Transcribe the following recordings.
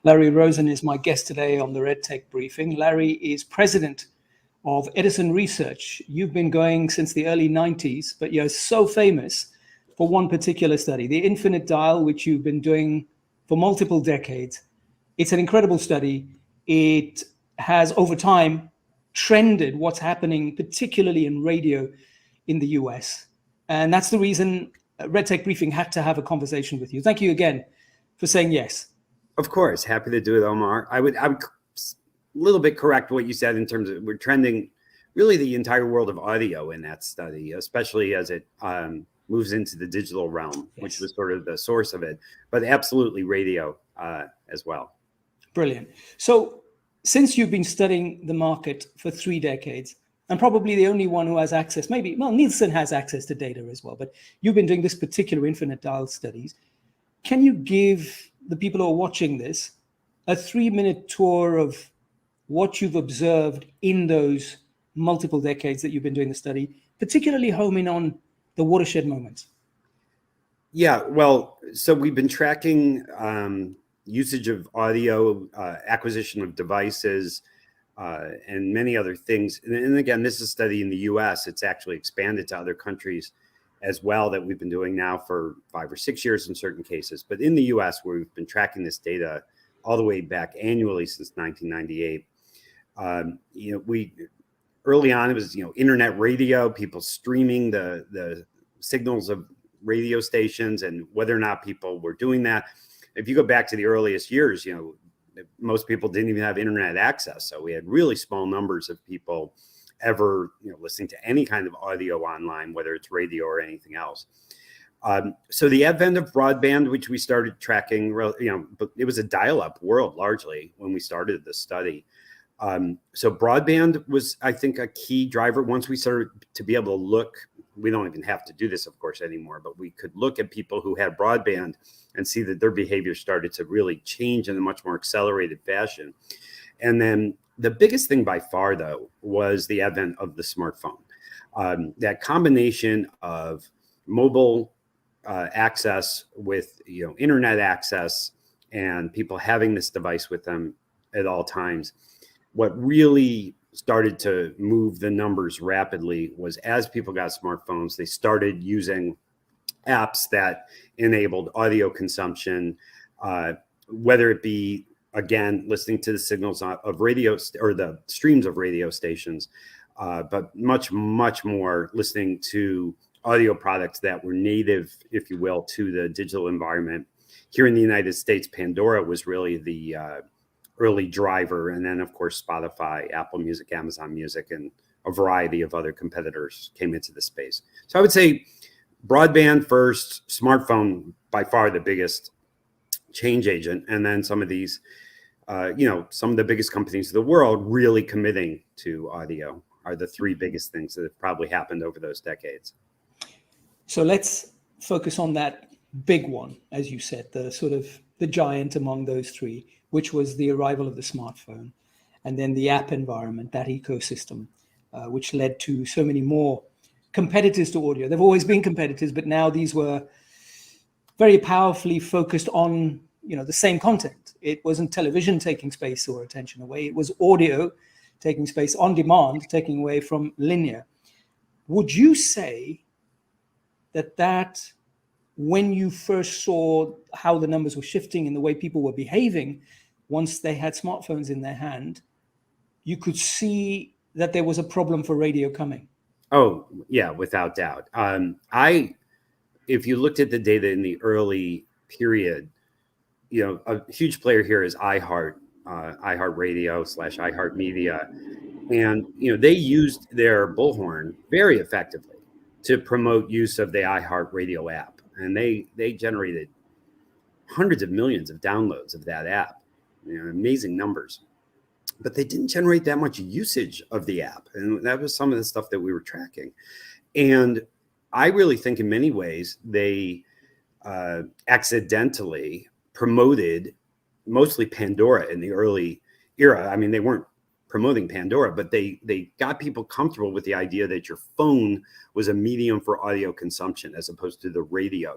Larry Rosen is my guest today on the RedTech briefing. Larry is president of Edison Research. You've been going since the early 90s, but you're so famous for one particular study, the infinite dial, which you've been doing for multiple decades. It's an incredible study. It has, over time, trended what's happening, particularly in radio in the US. And that's the reason RedTech Briefing had to have a conversation with you. Thank you again for saying yes. Of course, happy to do it, Omar. I would a little bit correct what you said in terms of we're trending really the entire world of audio in that study, especially as it moves into the digital realm, yes, which was sort of the source of it, but absolutely radio as well. Brilliant. So since you've been studying the market for 3 decades, and probably the only one who has access, Nielsen has access to data as well, but you've been doing this particular infinite dial studies. Can you give the people who are watching this a 3-minute tour of what you've observed in those multiple decades that you've been doing the study, particularly homing on the watershed moments? Yeah, well, so we've been tracking usage of audio, acquisition of devices, and many other things. And again, this is a study in the US. It's actually expanded to other countries as well that we've been doing now for 5 or 6 years in certain cases. But in the US, where we've been tracking this data all the way back annually since 1998, we early on, it was, internet radio, people streaming the signals of radio stations and whether or not people were doing that. If you go back to the earliest years, most people didn't even have internet access. So we had really small numbers of people ever listening to any kind of audio online, whether it's radio or anything else. So the advent of broadband, which we started tracking, but it was a dial-up world largely when we started this study. So broadband was, I think, a key driver. Once we started to be able to look, we don't even have to do this, of course, anymore, but we could look at people who had broadband and see that their behavior started to really change in a much more accelerated fashion. And then the biggest thing by far, though, was the advent of the smartphone. That combination of mobile access with internet access and people having this device with them at all times. What really started to move the numbers rapidly was as people got smartphones, they started using apps that enabled audio consumption, whether it be, again, listening to the signals of radio or the streams of radio stations, but much, much more listening to audio products that were native, if you will, to the digital environment. Here in the United States, Pandora was really the early driver. And then, of course, Spotify, Apple Music, Amazon Music, and a variety of other competitors came into the space. So I would say broadband first, smartphone by far the biggest change agent. And then some of these, some of the biggest companies in the world really committing to audio are the 3 biggest things that have probably happened over those decades. So let's focus on that big one, as you said, the sort of the giant among those 3, which was the arrival of the smartphone, and then the app environment, that ecosystem, which led to so many more competitors to audio. There've always been competitors, but now these were very powerfully focused on, the same content. It wasn't television taking space or attention away. It was audio taking space on demand, taking away from linear. Would you say that when you first saw how the numbers were shifting and the way people were behaving once they had smartphones in their hand, you could see that there was a problem for radio coming? Oh, yeah, without doubt. If you looked at the data in the early period, a huge player here is iHeartRadio / iHeartMedia. And, they used their bullhorn very effectively to promote use of the iHeartRadio app. And they generated hundreds of millions of downloads of that app, amazing numbers. But they didn't generate that much usage of the app. And that was some of the stuff that we were tracking. And I really think in many ways they accidentally promoted mostly Pandora in the early era. I mean, they weren't promoting Pandora, but they got people comfortable with the idea that your phone was a medium for audio consumption as opposed to the radio,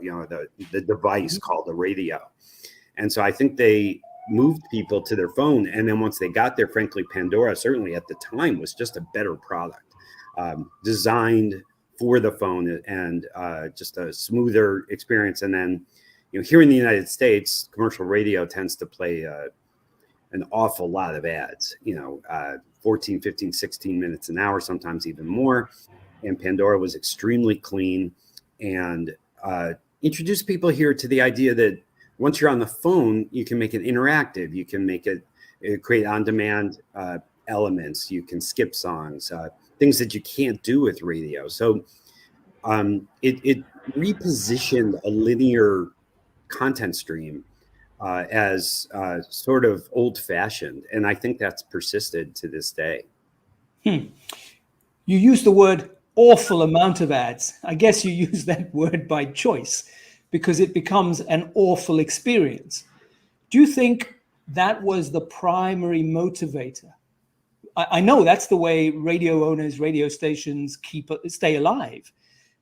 the device called the radio. And so I think they moved people to their phone. And then once they got there, frankly, Pandora certainly at the time was just a better product, designed for the phone, and just a smoother experience. And then, here in the United States, commercial radio tends to play an awful lot of ads, 14, 15, 16 minutes an hour, sometimes even more. And Pandora was extremely clean and introduced people here to the idea that once you're on the phone, you can make it interactive. You can make it create on-demand elements. You can skip songs, things that you can't do with radio. So it repositioned a linear content stream as sort of old-fashioned, and I think that's persisted to this day. You use the word awful amount of ads. I guess you use that word by choice because it becomes an awful experience. Do you think that was the primary motivator? I know that's the way radio owners, radio stations stay alive.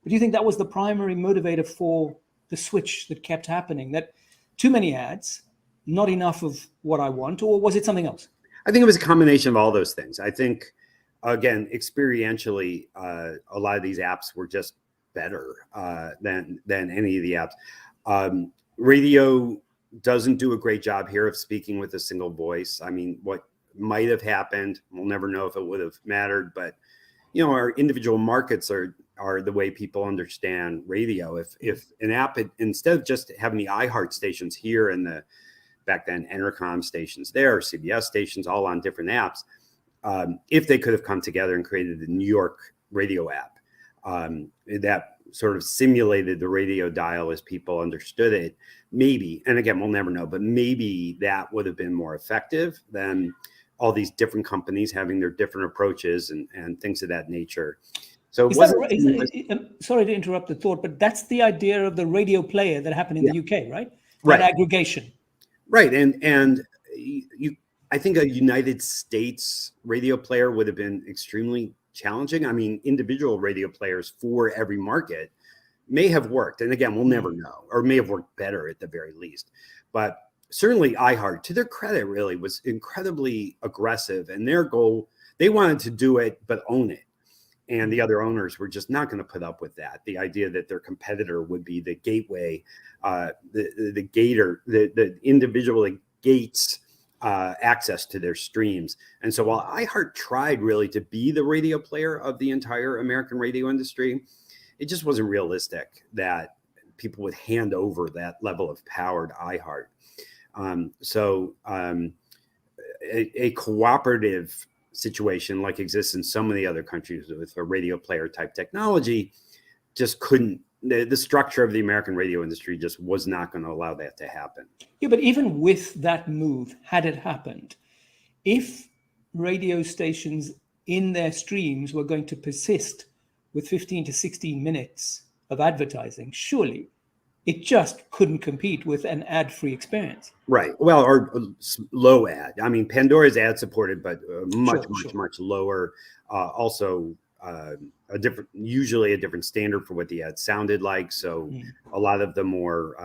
But do you think that was the primary motivator for the switch that kept happening? That too many ads, not enough of what I want, or was it something else? I think it was a combination of all those things. I think, again, experientially, a lot of these apps were just better than any of the apps. Radio doesn't do a great job here of speaking with a single voice. I mean, what might have happened, we'll never know if it would have mattered, but our individual markets are the way people understand radio. If an app had, instead of just having the iHeart stations here and the back then Entercom stations there, CBS stations, all on different apps, if they could have come together and created a New York radio app that sort of simulated the radio dial as people understood it, maybe, and again, we'll never know, but maybe that would have been more effective than all these different companies having their different approaches and things of that nature. So sorry to interrupt the thought, but that's the idea of the radio player that happened in the UK, right? That aggregation. Right. And I think a United States radio player would have been extremely challenging. I mean, individual radio players for every market may have worked. And again, we'll never know, or may have worked better at the very least. But certainly iHeart, to their credit, really was incredibly aggressive. And their goal, they wanted to do it, but own it. And the other owners were just not going to put up with that. The idea that their competitor would be the gateway, the gator, the individual that gates access to their streams. And so while iHeart tried really to be the radio player of the entire American radio industry, it just wasn't realistic that people would hand over that level of power to iHeart. A cooperative situation like exists in so many other countries with a radio player type technology just couldn't, the structure of the American radio industry just was not going to allow that to happen. Yeah, but even with that move, had it happened, if radio stations in their streams were going to persist with 15 to 16 minutes of advertising, surely it just couldn't compete with an ad-free experience. Right. Well, or low ad. I mean, Pandora's ad supported, but much lower. Also, usually a different standard for what the ad sounded like. So a lot of the more,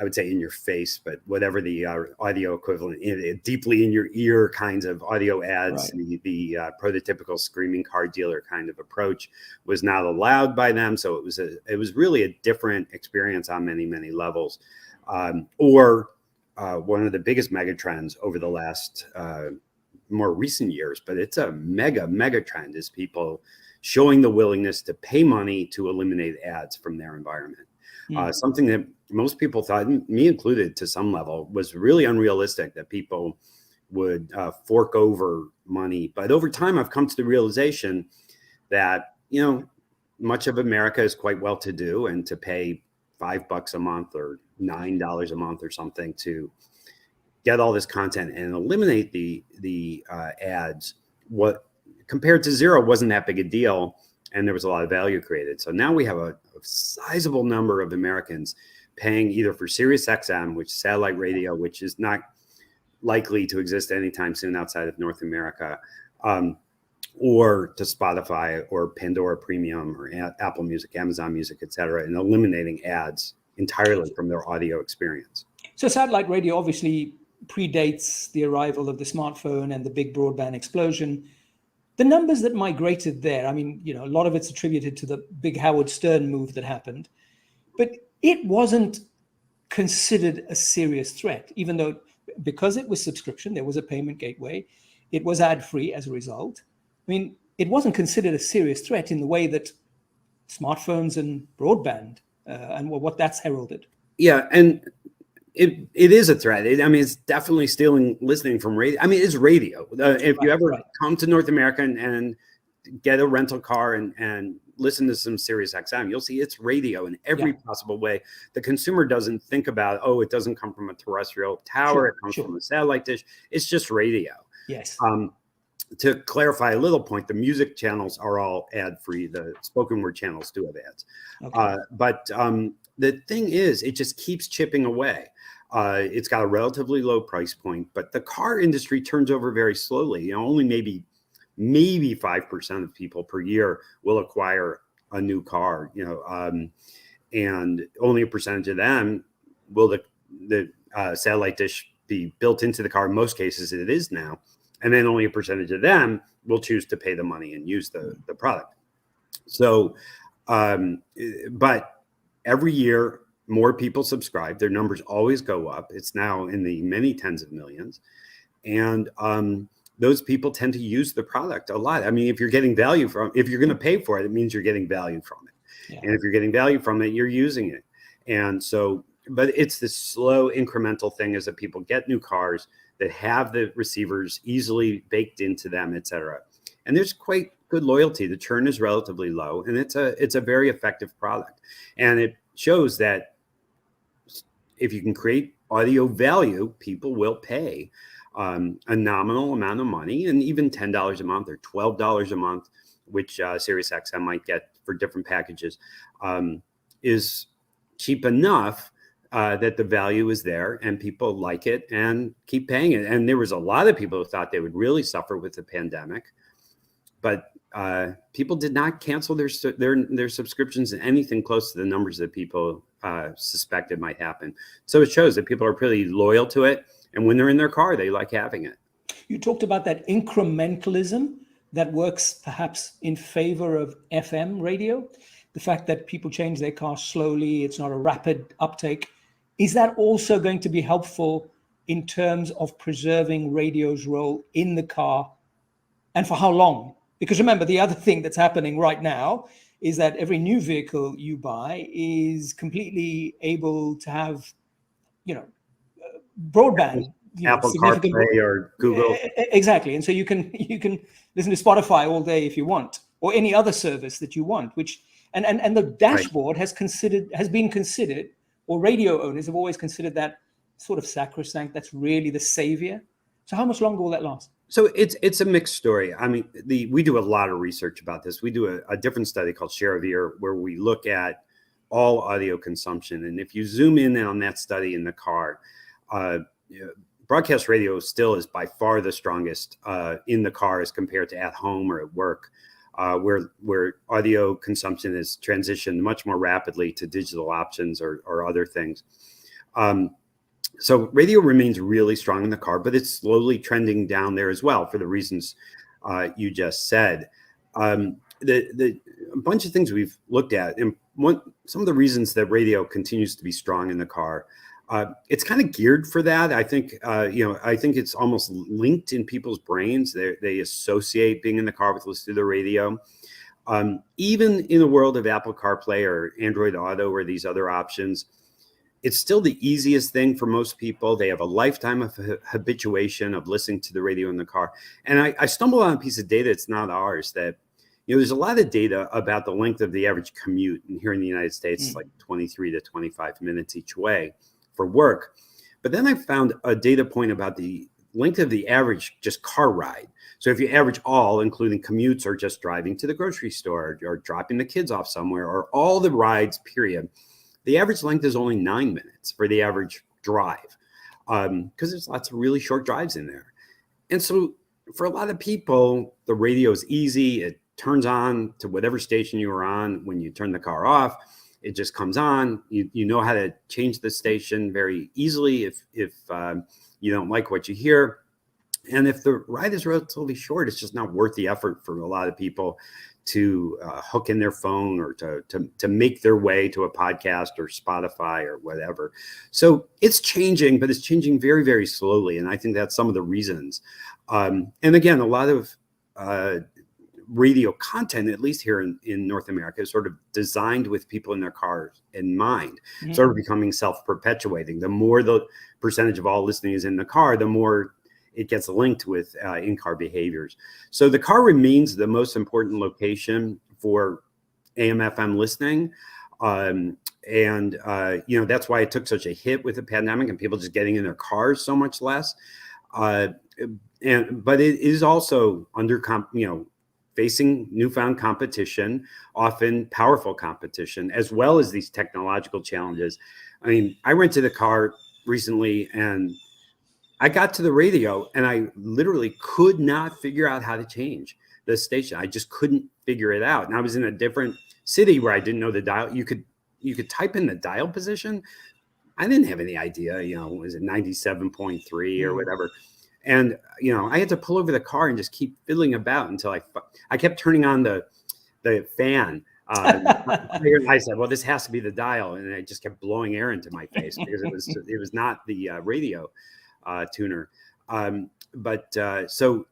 I would say in your face, but whatever the audio equivalent, deeply in your ear kinds of audio ads, right. The prototypical screaming car dealer kind of approach was not allowed by them. So it was really a different experience on many, many levels. One of the biggest mega trends over the last more recent years, but it's a mega trend, is people showing the willingness to pay money to eliminate ads from their environment. Something that most people thought, me included to some level, was really unrealistic that people would fork over money. But over time, I've come to the realization that, much of America is quite well to do, and to pay $5 a month or $9 a month or something to get all this content and eliminate the ads, what compared to zero wasn't that big a deal. And there was a lot of value created. So now we have a sizable number of Americans paying either for Sirius XM, which is satellite radio, which is not likely to exist anytime soon outside of North America, or to Spotify or Pandora Premium or Apple Music, Amazon Music, et cetera, and eliminating ads entirely from their audio experience. So satellite radio obviously predates the arrival of the smartphone and the big broadband explosion. The numbers that migrated there, I mean, a lot of it's attributed to the big Howard Stern move that happened, but it wasn't considered a serious threat, even though because it was subscription, there was a payment gateway, it was ad-free as a result. I mean, it wasn't considered a serious threat in the way that smartphones and broadband and what that's heralded. Yeah, and it is a threat. It's definitely stealing listening from radio. It's radio. If you ever come to North America and get a rental car and listen to some Sirius XM, you'll see it's radio in every possible way. The consumer doesn't think about, it doesn't come from a terrestrial tower. It comes from a satellite dish. It's just radio. Yes. To clarify a little point, the music channels are all ad-free. The spoken word channels do have ads. Okay. But the thing is, it just keeps chipping away. It's got a relatively low price point, but the car industry turns over very slowly. Only maybe 5% of people per year will acquire a new car, and only a percentage of them will the satellite dish be built into the car. In most cases, it is now. And then only a percentage of them will choose to pay the money and use the product. So, but every year, more people subscribe. Their numbers always go up. It's now in the many tens of millions. And those people tend to use the product a lot. If you're getting value if you're going to pay for it, it means you're getting value from it. Yeah. And if you're getting value from it, you're using it. And so, but it's this slow incremental thing is that people get new cars that have the receivers easily baked into them, et cetera. And there's quite good loyalty. The churn is relatively low, and it's a very effective product. And it shows that if you can create audio value, people will pay a nominal amount of money, and even $10 a month or $12 a month, which SiriusXM might get for different packages, is cheap enough that the value is there and people like it and keep paying it. And there was a lot of people who thought they would really suffer with the pandemic, but people did not cancel their subscriptions in anything close to the numbers that people suspected might happen. So it shows that people are pretty loyal to it. And when they're in their car, they like having it. You talked about that incrementalism that works perhaps in favor of FM radio. The fact that people change their car slowly, it's not a rapid uptake. Is that also going to be helpful in terms of preserving radio's role in the car, and for how long? Because remember, the other thing that's happening right now is that every new vehicle you buy is completely able to have, broadband. Apple CarPlay or Google. Exactly. And so you can listen to Spotify all day if you want, or any other service that you want, which and the dashboard has been considered, or radio owners have always considered that sort of sacrosanct. That's really the savior. So how much longer will that last? So it's a mixed story. We do a lot of research about this. We do a different study called Share of Ear, where we look at all audio consumption. And if you zoom in on that study in the car, broadcast radio still is by far the strongest in the car as compared to at home or at work, where audio consumption has transitioned much more rapidly to digital options or other things. So radio remains really strong in the car, but it's slowly trending down there as well for the reasons you just said. A bunch of things we've looked at, and some of the reasons that radio continues to be strong in the car, it's kind of geared for that. I think it's almost linked in people's brains. They associate being in the car with listening to the radio. Even in the world of Apple CarPlay or Android Auto or these other options, it's still the easiest thing for most people. They have a lifetime of habituation of listening to the radio in the car. And I stumbled on a piece of data, it's not ours, that there's a lot of data about the length of the average commute. And here in the United States, it's like 23 to 25 minutes each way for work. But then I found a data point about the length of the average just car ride. So if you average all, including commutes or just driving to the grocery store or dropping the kids off somewhere or all the rides, period, the average length is only 9 minutes for the average drive, because there's lots of really short drives in there. And so for a lot of people, the radio is easy. It turns on to whatever station you are on when you turn the car off. It just comes on. You know how to change the station very easily if you don't like what you hear. And if the ride is relatively short, it's just not worth the effort for a lot of people to hook in their phone or to make their way to a podcast or Spotify or whatever. So it's changing, but it's changing very, very slowly. And I think that's some of the reasons. And again, a lot of radio content, at least here in North America, is sort of designed with people in their cars in mind, sort of becoming self-perpetuating. The more the percentage of all listening is in the car, the more it gets linked with in-car behaviors. So the car remains the most important location for AM/FM listening. That's why it took such a hit with the pandemic and people just getting in their cars so much less. But it is also facing newfound competition, often powerful competition, as well as these technological challenges. I mean, I rented a car recently and I got to the radio and I literally could not figure out how to change the station. I just couldn't figure it out. And I was in a different city where I didn't know the dial. You could type in the dial position. I didn't have any idea, was it 97.3 or whatever. And, I had to pull over the car and just keep fiddling about until I kept turning on the fan. I said, well, this has to be the dial. And I just kept blowing air into my face because it was not the radio tuner. So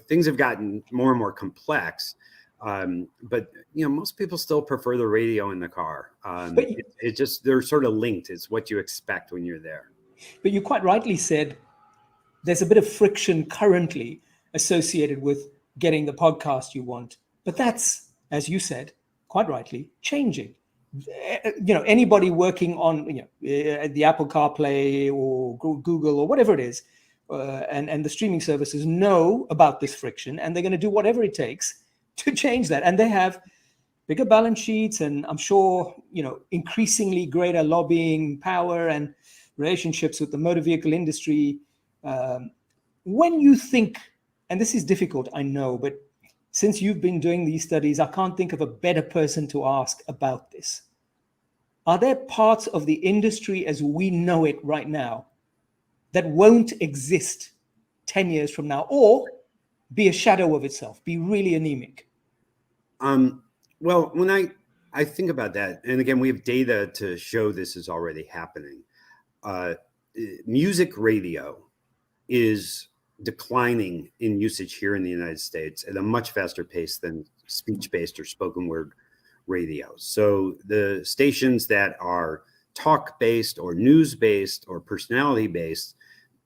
things have gotten more and more complex. But most people still prefer the radio in the car. They're sort of linked. It's what you expect when you're there. But you quite rightly said there's a bit of friction currently associated with getting the podcast you want. But that's, as you said, quite rightly, changing. Anybody working on the Apple CarPlay or Google or whatever it is, and the streaming services know about this friction, and they're going to do whatever it takes to change that. And they have bigger balance sheets, and I'm sure increasingly greater lobbying power and relationships with the motor vehicle industry. When you think, and this is difficult, I know, but since you've been doing these studies, I can't think of a better person to ask about this. Are there parts of the industry as we know it right now that won't exist 10 years from now, or be a shadow of itself, be really anemic? Well, when I think about that, and again, we have data to show this is already happening. Music radio is declining in usage here in the United States at a much faster pace than speech-based or spoken word radio. So the stations that are talk-based or news-based or personality-based,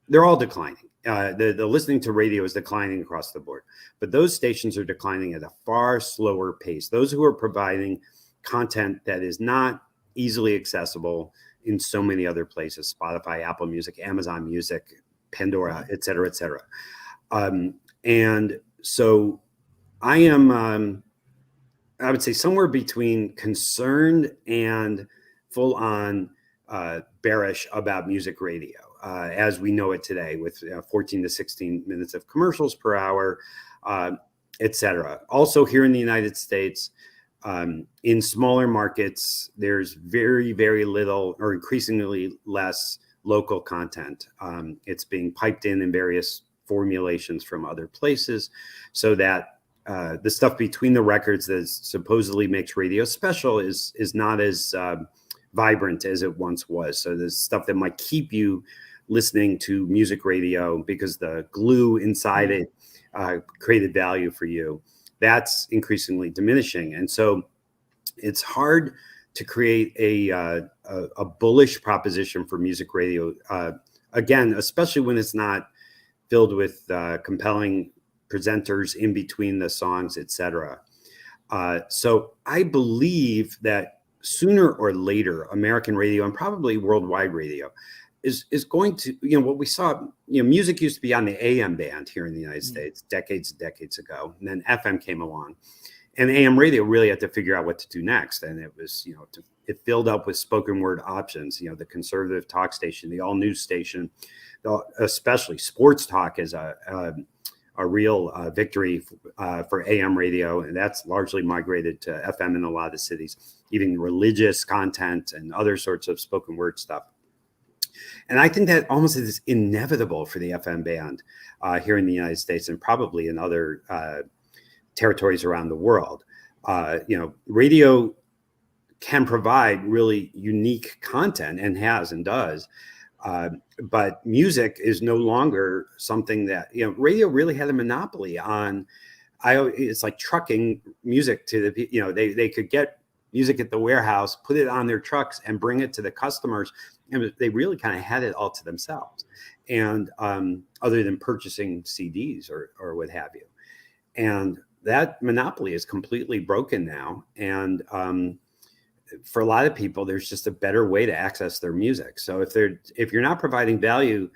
they're all declining. The listening to radio is declining across the board, but those stations are declining at a far slower pace. Those who are providing content that is not easily accessible in so many other places, Spotify, Apple Music, Amazon Music, Pandora, et cetera, et cetera. And so I am, I would say, somewhere between concerned and full on bearish about music radio as we know it today, with 14 to 16 minutes of commercials per hour, et cetera. Also here in the United States, in smaller markets, there's very, very little or increasingly less local content. It's being piped in various formulations from other places, so that the stuff between the records that supposedly makes radio special is not as vibrant as it once was. So there's stuff that might keep you listening to music radio because the glue inside it created value for you. That's increasingly diminishing. And so it's hard to create a bullish proposition for music radio, again, especially when it's not filled with compelling presenters in between the songs, et cetera. So I believe that sooner or later, American radio and probably worldwide radio is going to, what we saw, music used to be on the AM band here in the United States decades and decades ago. And then FM came along, and AM radio really had to figure out what to do next. And it was, it filled up with spoken word options, the conservative talk station, the all news station, especially sports talk is a a real victory for AM radio, and that's largely migrated to FM in a lot of cities, even religious content and other sorts of spoken word stuff. And I think that almost is inevitable for the FM band here in the United States and probably in other territories around the world. Radio can provide really unique content and has and does. But music is no longer something that, radio really had a monopoly on. It's like trucking music to the, they could get music at the warehouse, put it on their trucks and bring it to the customers. And they really kind of had it all to themselves. And other than purchasing CDs or what have you. And that monopoly is completely broken now. And for a lot of people, there's just a better way to access their music. So if you're not providing value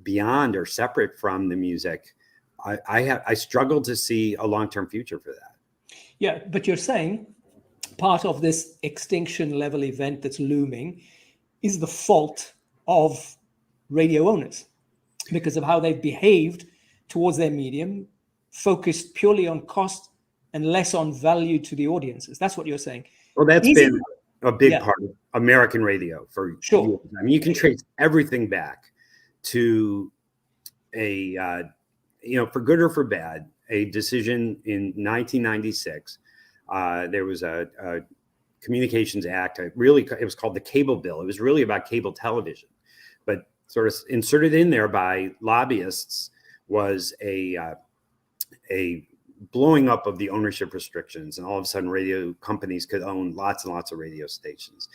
beyond or separate from the music, I struggle to see a long-term future for that. Yeah, but you're saying part of this extinction level event that's looming is the fault of radio owners because of how they've behaved towards their medium, focused purely on cost and less on value to the audiences. That's what you're saying. Well, that's been a big part of American radio for years. I mean, you can trace everything back to for good or for bad, a decision in 1996. There was a Communications Act. It was called the Cable Bill. It was really about cable television, but sort of inserted in there by lobbyists was a blowing up of the ownership restrictions, and all of a sudden radio companies could own lots and lots of radio stations.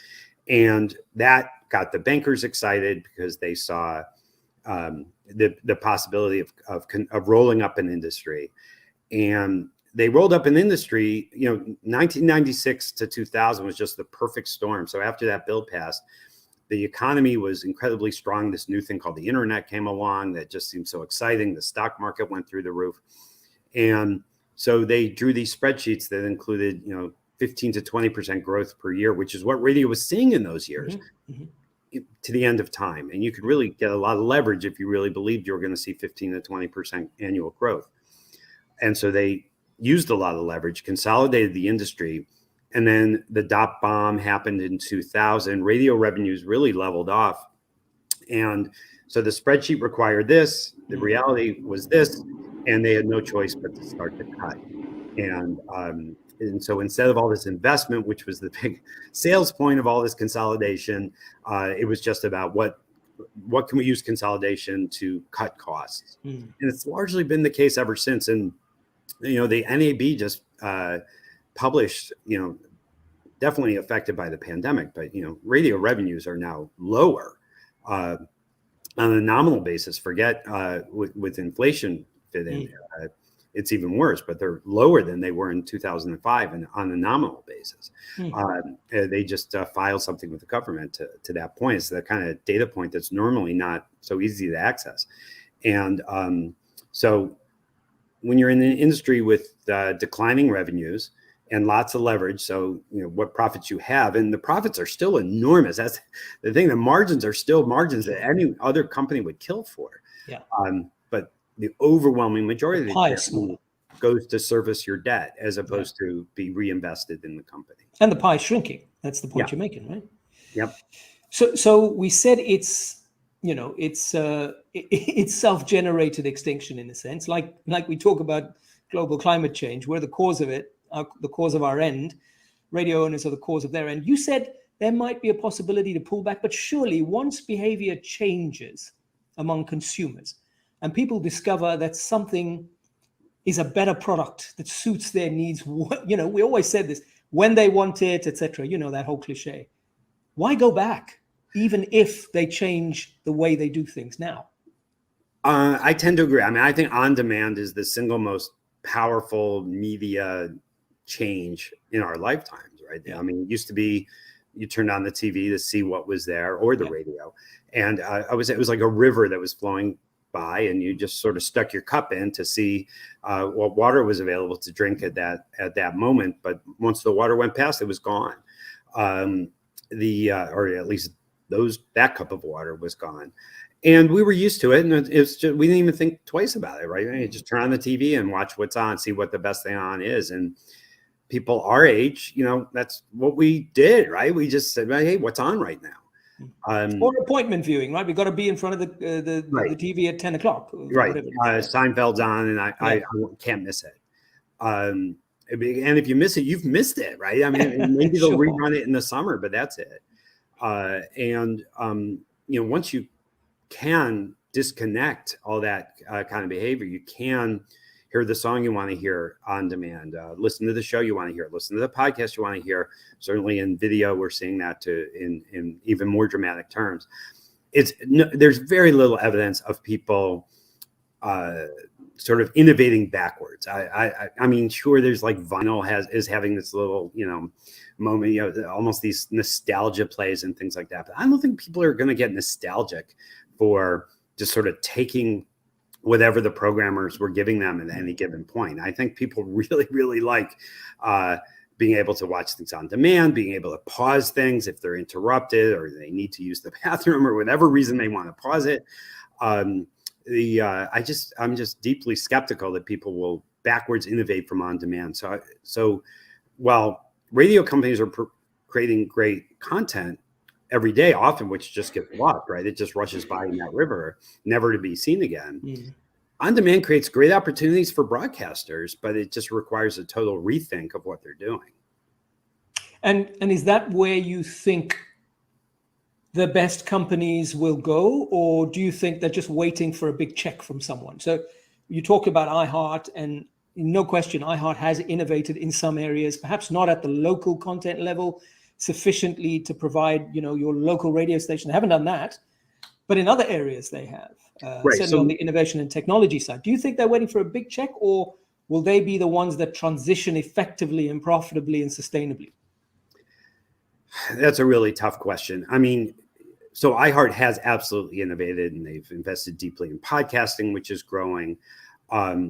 And that got the bankers excited because they saw the possibility of rolling up an industry. And they rolled up an industry, 1996 to 2000 was just the perfect storm. So after that bill passed, the economy was incredibly strong. This new thing called the internet came along that just seemed so exciting. The stock market went through the roof. And so they drew these spreadsheets that included, 15 to 20% growth per year, which is what radio was seeing in those years to the end of time. And you could really get a lot of leverage if you really believed you were going to see 15 to 20% annual growth. And so they used a lot of leverage, consolidated the industry. And then the dot bomb happened in 2000. Radio revenues really leveled off. And so the spreadsheet required this. The reality was this. And they had no choice but to start to cut. And so instead of all this investment, which was the big sales point of all this consolidation, it was just about what can we use consolidation to cut costs. And it's largely been the case ever since. And, the NAB just published, definitely affected by the pandemic, but, radio revenues are now lower on a nominal basis. Forget with inflation fit in there. It's even worse, but they're lower than they were in 2005 and on a nominal basis. They just filed something with the government to that point. It's the kind of data point that's normally not so easy to access. And so when you're in an industry with declining revenues and lots of leverage, so what profits you have, and the profits are still enormous. That's the thing. The margins are still margins that any other company would kill for. Yeah. But the overwhelming majority of the goes to service your debt as opposed to be reinvested in the company. And the pie is shrinking. That's the point you're making, right? Yep. So we said it's self-generated extinction in a sense, like we talk about global climate change. We're the cause of it, the cause of our end. Radio owners are the cause of their end. You said there might be a possibility to pull back, but surely once behavior changes among consumers and people discover that something is a better product that suits their needs, we always said this, when they want it, etc. That whole cliche. Why go back, even if they change the way they do things now? I tend to agree. I mean, I think on demand is the single most powerful media change in our lifetimes, right? Yeah. I mean, it used to be you turned on the TV to see what was there or the radio. And it was like a river that was flowing by, and you just sort of stuck your cup in to see what water was available to drink at that moment. But once the water went past, it was gone. Or at least that cup of water was gone. And we were used to it, and it's just, we didn't even think twice about it, right? You just turn on the TV and watch what's on, see what the best thing on is. And people our age, that's what we did, right? We just said, hey, what's on right now? Or appointment viewing, right? We've got to be in front of the TV at 10 o'clock. Right. Seinfeld's on, and I can't miss it. And if you miss it, you've missed it, right? I mean, maybe they'll rerun it in the summer, but that's it. Once you can disconnect all that kind of behavior, you can hear the song you want to hear on demand, listen to the show you want to hear, listen to the podcast you want to hear. Certainly in video, we're seeing that in even more dramatic terms. There's very little evidence of people sort of innovating backwards. I mean, sure, there's like vinyl is having this little, moment, almost these nostalgia plays and things like that. But I don't think people are going to get nostalgic for just sort of taking whatever the programmers were giving them at any given point. I think people really, really like being able to watch things on demand, being able to pause things if they're interrupted or they need to use the bathroom or whatever reason they want to pause it. I'm just deeply skeptical that people will backwards innovate from on demand. So while radio companies are creating great content every day, often which just gets lost, right? It just rushes by in that river, never to be seen again. Mm. On demand creates great opportunities for broadcasters, but it just requires a total rethink of what they're doing. And is that where you think the best companies will go, or do you think they're just waiting for a big check from someone? So you talk about iHeart, and no question, iHeart has innovated in some areas, perhaps not at the local content level sufficiently to provide, your local radio station. They haven't done that, but in other areas they have, certainly on the innovation and technology side. Do you think they're waiting for a big check, or will they be the ones that transition effectively and profitably and sustainably? That's a really tough question. I mean, so iHeart has absolutely innovated, and they've invested deeply in podcasting, which is growing.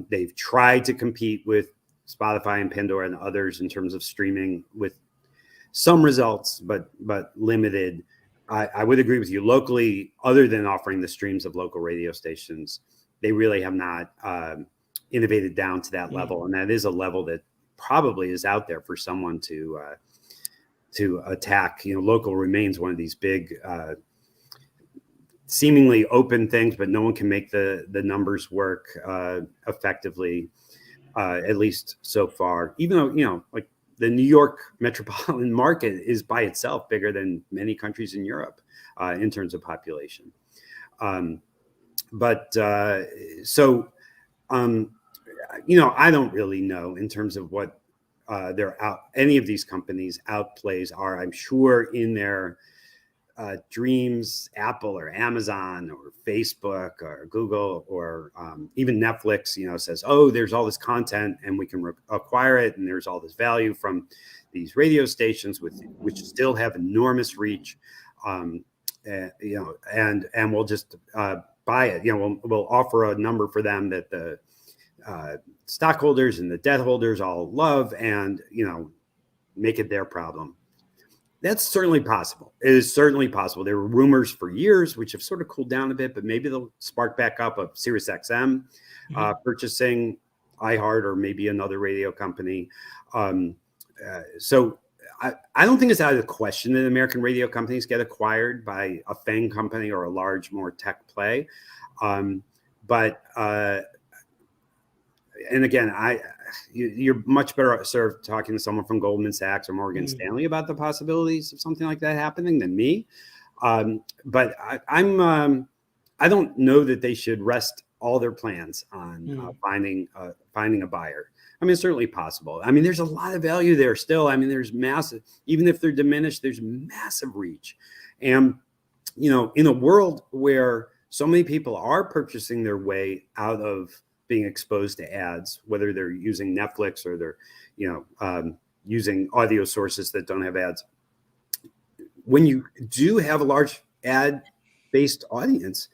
They've tried to compete with Spotify and Pandora and others in terms of streaming with some results, but limited. I would agree with you. Locally, other than offering the streams of local radio stations, they really have not innovated down to that level. And that is a level that probably is out there for someone to attack. Local remains one of these big, seemingly open things, but no one can make the numbers work effectively, at least so far. Even though, like the New York metropolitan market is by itself bigger than many countries in Europe in terms of population. I don't really know in terms of what any of these companies' outplays are. I'm sure in their dreams, Apple or Amazon or Facebook or Google or even Netflix, says, oh, there's all this content and we can acquire it, and there's all this value from these radio stations which still have enormous reach, and we'll just buy it. We'll offer a number for them that the stockholders and the debt holders all love, and make it their problem. That's certainly possible. It is certainly possible. There were rumors for years, which have sort of cooled down a bit, but maybe they'll spark back up of SiriusXM purchasing iHeart or maybe another radio company. So I don't think it's out of the question that American radio companies get acquired by a FANG company or a large, more tech play. And again, you're much better served talking to someone from Goldman Sachs or Morgan Stanley about the possibilities of something like that happening than me. But I don't know that they should rest all their plans on finding a buyer. I mean, it's certainly possible. I mean, there's a lot of value there still. I mean, there's massive, even if they're diminished, there's massive reach. And, in a world where so many people are purchasing their way out of being exposed to ads, whether they're using Netflix or they're, using audio sources that don't have ads. When you do have a large ad-based audience,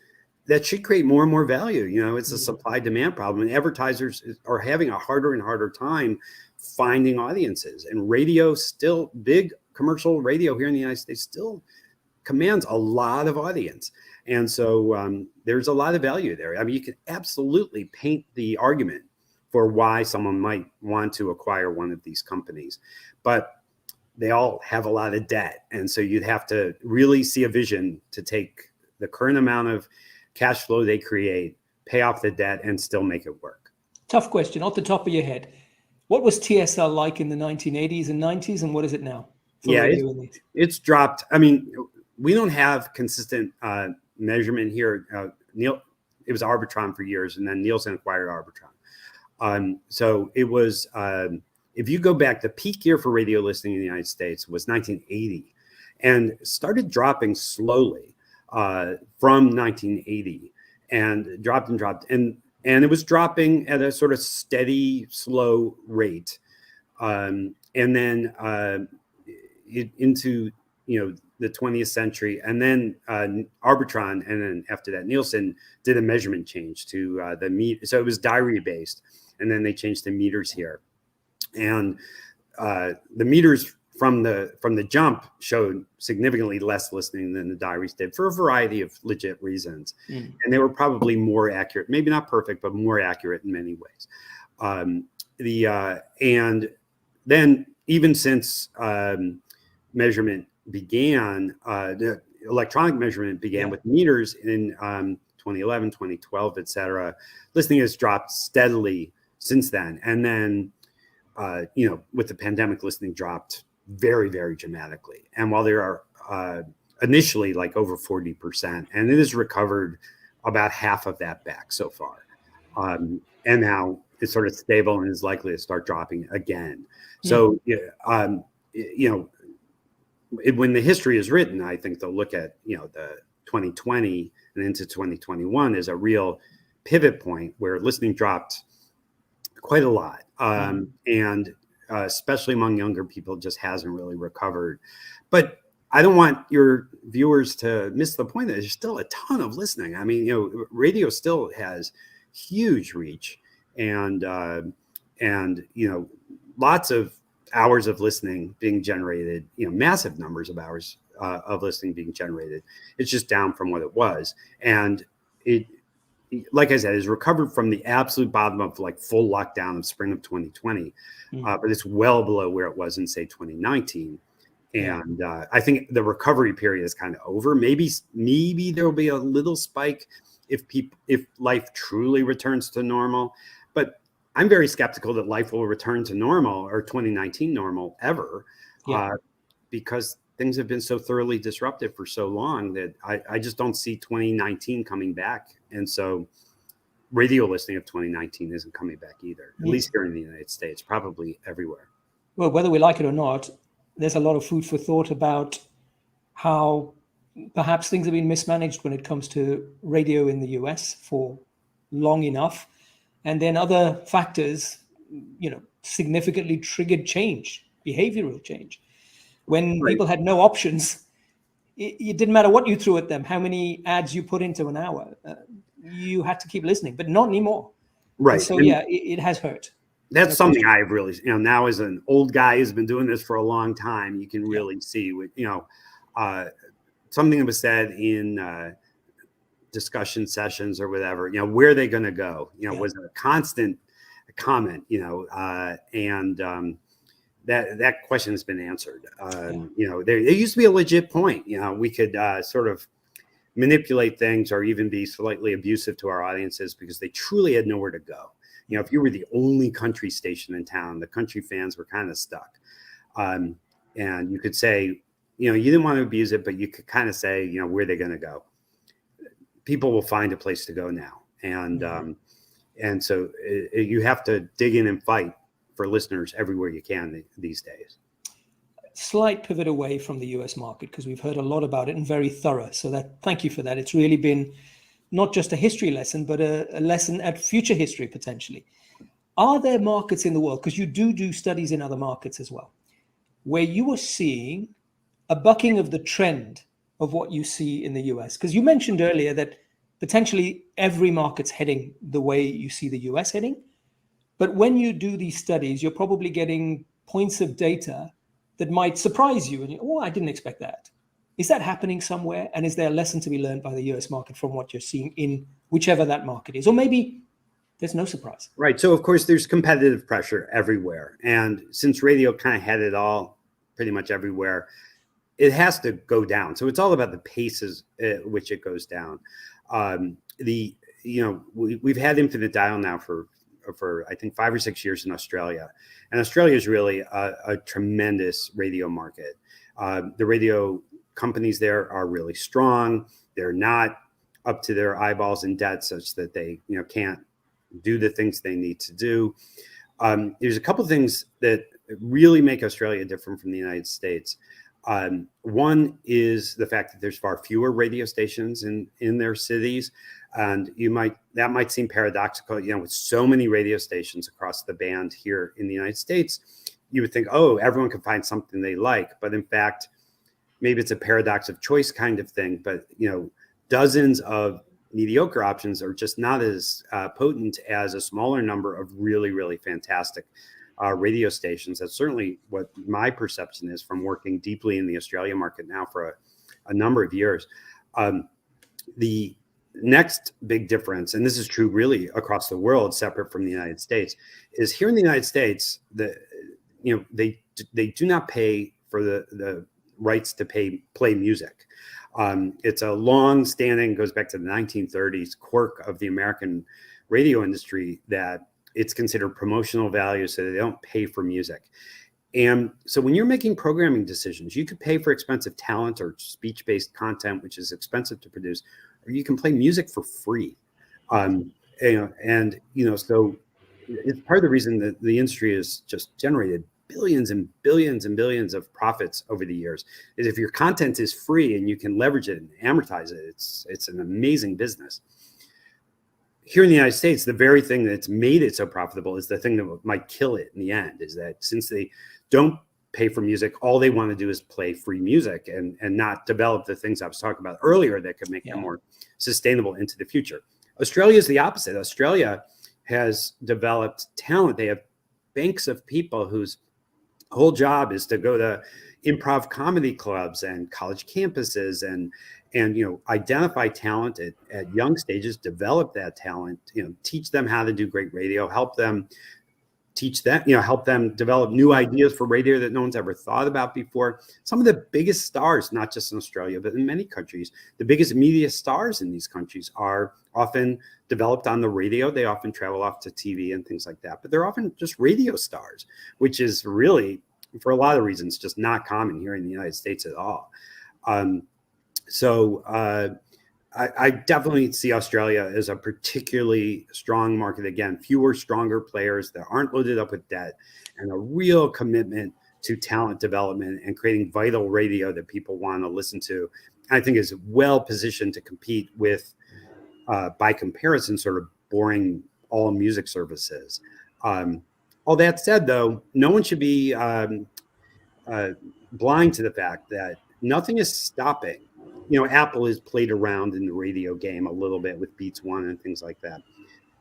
that should create more and more value. It's a supply-demand problem, and advertisers are having a harder and harder time finding audiences. And radio still, big commercial radio here in the United States, still commands a lot of audience. And so there's a lot of value there. I mean, you can absolutely paint the argument for why someone might want to acquire one of these companies, but they all have a lot of debt. And so you'd have to really see a vision to take the current amount of cash flow they create, pay off the debt, and still make it work. Tough question. Off the top of your head, what was TSL like in the 1980s and 90s, and what is it now? Yeah, it's dropped. I mean, we don't have consistent measurement here. It was Arbitron for years, and then Nielsen acquired Arbitron. So it was, if you go back, the peak year for radio listening in the United States was 1980, and started dropping slowly from 1980, and dropped and dropped, and it was dropping at a sort of steady, slow rate, and then into the 20th century, and then Arbitron, and then after that Nielsen did a measurement change to the meter. So it was diary based, and then they changed to meters here, and the meters from the jump showed significantly less listening than the diaries did for a variety of legit reasons, and they were probably more accurate, maybe not perfect, but more accurate in many ways. And then even since measurement began, the electronic measurement began with meters in 2011, 2012, et cetera. Listening has dropped steadily since then. And then, with the pandemic, listening dropped very, very dramatically. And while there are initially like over 40%, and it has recovered about half of that back so far. And now it's sort of stable and is likely to start dropping again. So, when the history is written, I think they'll look at, the 2020 and into 2021 as a real pivot point where listening dropped quite a lot. And especially among younger people, just hasn't really recovered. But I don't want your viewers to miss the point that there's still a ton of listening. I mean, radio still has huge reach, and lots of hours of listening being generated, massive numbers of hours of listening being generated. It's just down from what it was. And it, like I said, is recovered from the absolute bottom of like full lockdown of spring of 2020, but it's well below where it was in, say, 2019. And I think the recovery period is kind of over. Maybe there will be a little spike if life truly returns to normal. But I'm very skeptical that life will return to normal or 2019 normal ever, because things have been so thoroughly disrupted for so long that I just don't see 2019 coming back. And so radio listening of 2019 isn't coming back either, at least here in the United States, probably everywhere. Well, whether we like it or not, there's a lot of food for thought about how perhaps things have been mismanaged when it comes to radio in the US for long enough. And then other factors, significantly triggered change, behavioral change. When people had no options, it didn't matter what you threw at them, how many ads you put into an hour. You had to keep listening, but not anymore. Right. And so, it has hurt. That's something I've really, now as an old guy who's been doing this for a long time, you can really see with, something that was said in discussion sessions or whatever, where are they going to go? Was it a constant comment, that question has been answered. There used to be a legit point, we could sort of manipulate things or even be slightly abusive to our audiences because they truly had nowhere to go. If you were the only country station in town, the country fans were kind of stuck. And you could say, you didn't want to abuse it, but you could kind of say, where are they going to go? People will find a place to go now. And so you have to dig in and fight for listeners everywhere you can these days. Slight pivot away from the US market, because we've heard a lot about it and very thorough. So thank you for that. It's really been not just a history lesson, but a lesson at future history potentially. Are there markets in the world, because you do studies in other markets as well, where you are seeing a bucking of the trend of what you see in the US? Because you mentioned earlier that potentially every market's heading the way you see the US heading. But when you do these studies, you're probably getting points of data that might surprise you. And I didn't expect that. Is that happening somewhere? And is there a lesson to be learned by the US market from what you're seeing in whichever that market is? Or maybe there's no surprise. Right. So, of course, there's competitive pressure everywhere. And since radio kind of had it all pretty much everywhere, it has to go down. So it's all about the paces at which it goes down. We've had infinite dial now for I think 5 or 6 years in Australia. And Australia is really a tremendous radio market. The radio companies there are really strong. They're not up to their eyeballs in debt such that they can't do the things they need to do. There's a couple of things that really make Australia different from the United States. One is the fact that there's far fewer radio stations in their cities. And that might seem paradoxical, with so many radio stations across the band here in the United States, you would think, oh, everyone can find something they like. But in fact, maybe it's a paradox of choice kind of thing, but dozens of mediocre options are just not as potent as a smaller number of really, really fantastic radio stations. That's certainly what my perception is from working deeply in the Australian market now for a number of years. The next big difference, and this is true really across the world, separate from the United States, is here in the United States, they do not pay for the rights to play music. It's a long-standing, goes back to the 1930s, quirk of the American radio industry that it's considered promotional value, so they don't pay for music. And so when you're making programming decisions, you could pay for expensive talent or speech-based content, which is expensive to produce, or you can play music for free. So it's part of the reason that the industry has just generated billions and billions and billions of profits over the years, is if your content is free and you can leverage it and amortize it, it's an amazing business. Here in the United States, the very thing that's made it so profitable is the thing that might kill it in the end, is that since they don't pay for music, all they want to do is play free music and not develop the things I was talking about earlier that could make them more sustainable into the future. Australia is the opposite. Australia has developed talent. They have banks of people whose whole job is to go to improv comedy clubs and college campuses and identify talent at young stages, develop that talent, teach them how to do great radio, help them develop new ideas for radio that no one's ever thought about before. Some of the biggest stars, not just in Australia, but in many countries, the biggest media stars in these countries are often developed on the radio. They often travel off to TV and things like that, but they're often just radio stars, which is really, for a lot of reasons, just not common here in the United States at all. I definitely see Australia as a particularly strong market. Again, fewer, stronger players that aren't loaded up with debt, and a real commitment to talent development and creating vital radio that people want to listen to. I think is well positioned to compete with, by comparison, sort of boring all music services. All that said, though, no one should be blind to the fact that nothing is stopping. Apple has played around in the radio game a little bit with Beats One and things like that.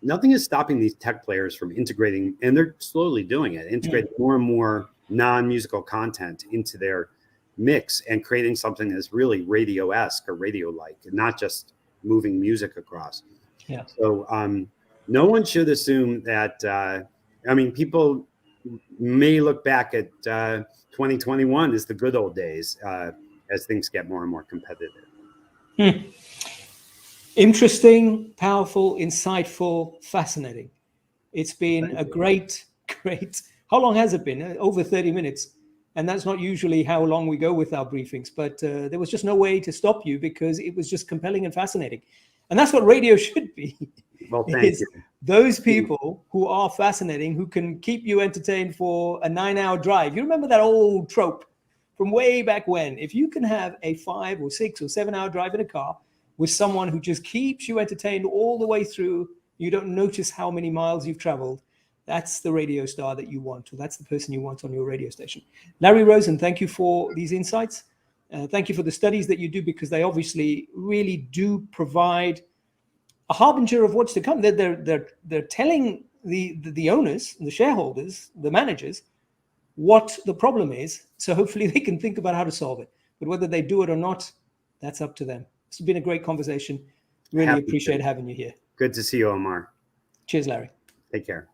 Nothing is stopping these tech players from integrating, and they're slowly doing it, integrating more and more non-musical content into their mix and creating something that's really radio-esque or radio-like, and not just moving music across. Yeah. So no one should assume that, people may look back at 2021 as the good old days, as things get more and more competitive. Interesting, powerful, insightful, fascinating. It's been a great, how long has it been? Over 30 minutes. And that's not usually how long we go with our briefings, but there was just no way to stop you because it was just compelling and fascinating. And that's what radio should be. Well, thank you. Those people who are fascinating, who can keep you entertained for a 9-hour drive. You remember that old trope from way back when? If you can have a 5 or 6 or 7-hour drive in a car with someone who just keeps you entertained all the way through, you don't notice how many miles you've traveled, that's the radio star that you want, or that's the person you want on your radio station. Larry Rosen, thank you for these insights. Thank you for the studies that you do, because they obviously really do provide a harbinger of what's to come. They're telling the owners, the shareholders, the managers, what the problem is, so hopefully they can think about how to solve it. But whether they do it or not, that's up to them. It's been a great conversation. Really Happy appreciate to. having you here. Good to see you, Omar. Cheers, Larry. Take care.